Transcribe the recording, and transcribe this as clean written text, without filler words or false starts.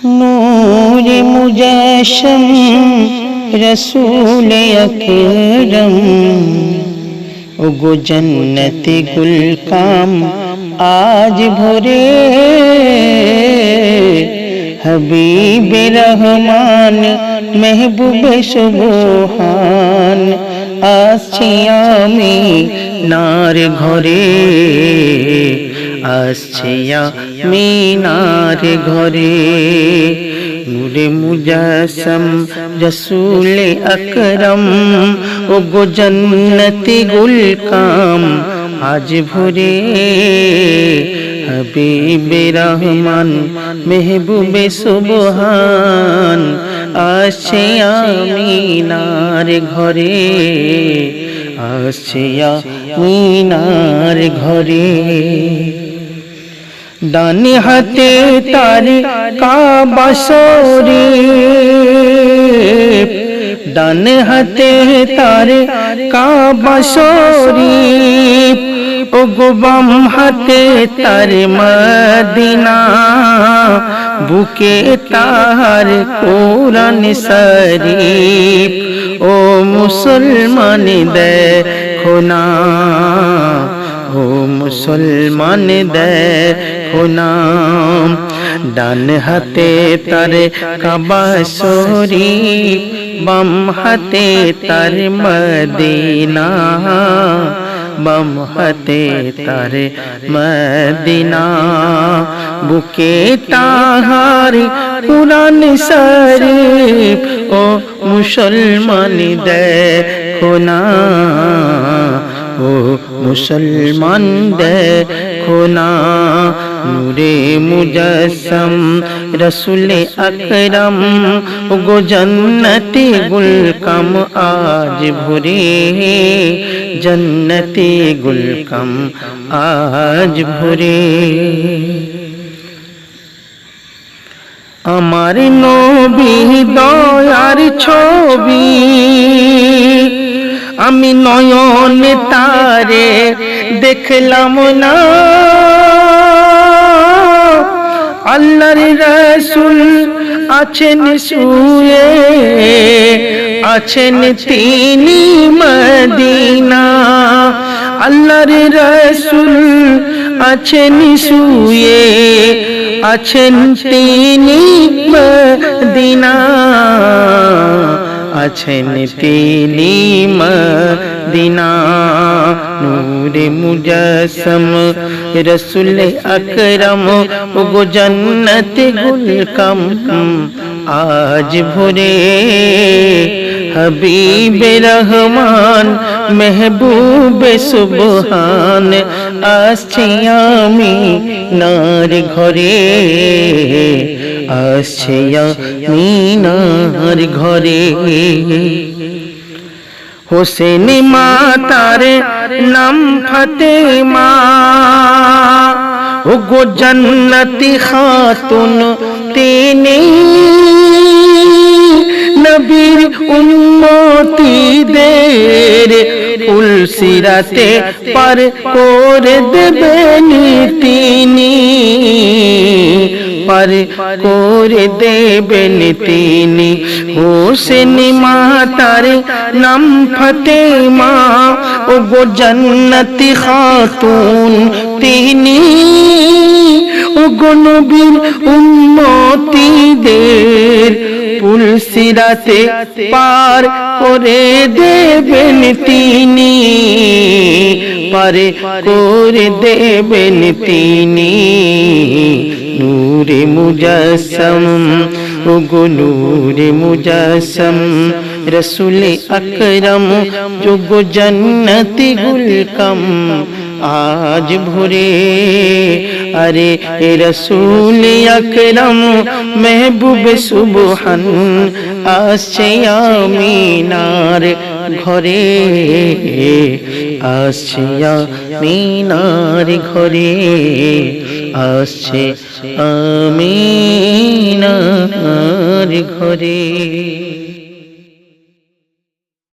नूर मुजस्सम रसूल अकरम उगो जन्नती गुलकाम आज भोरे हबीब रहमान महबूब सुबहान আসছি আমি নার ঘরে আসছি আমি নার ঘরে নূরে মুজাসম রসূল আকরম ও গো জন্নতি গুলকাম আজ ভোরে হাবিবে রহমান মেহবুবে সুবহান আসছে আমি নার ঘরে আসছে আমি নার ঘরে ডানে হাতে তার কাবা শরীফ ডানে হাতে তার কাবা শরীফ ও গো বাম হাতে তার মদিনা বুকে তার কোরআন শরীফ ও মুসলমান দেখো না ও মুসলমান দেখো না ডান হাতে তার কাবা শরীফ বাম হাতে তার মদিনা বাম হাতে তার মদিনা বুকে তাহার কুরআন শরীফ ও মুসলমান দেখো না ও মুসলমান দেখো না নূরে মুজাসসম রসূল আকরম গো জন্নতি গুলকাম আজ ভোরে জন্নতি গুলকাম আজ ভোরে আমার নবী দয়ার ছবি আমি নয়ন তারে দেখলাম না আল্লাহর রাসূল আছেন শুয়ে আছেন তিনি মদিনা আল্লাহর রাসূল আছেন শুয়ে আছেন তিনি মদিনা আছেন তিনি মদিনা নূরে মুজাসসম রসূল আকরম গো জন্নতি গুলকাম আজ ভোরে হাবিবে রহমান মেহবুবে সুবহান আসছি আমি নার ঘরে আসছি আমি নার ঘরে হোসেন মাতার নাম ফাতেমা ও গো জন্নতি খাতুন তিনি নবীর উম্মতীদের ফুলসিরাতে পার করে দেবেন তিনি পার করে দেবেন তিনি হোসেন মাতার নাম ফাতেমা ও গো জন্নতি খাতুন তিনি ও গো নবীর উম্মতীদের ফুলসিরাতে পার করে দেবেন তিনি পার করে দেবেন তিনি নূরে মুজাসসম ও গো নূরে মুজাসসম রসূল আকরম जो गो जन्नती गुलकाम आज भोरे अरे ए रसूल আকরাম महबूब सुबहान আসছে আমি নার ঘরে আসছে আমি নার ঘরে আসছে আমি নার ঘরে।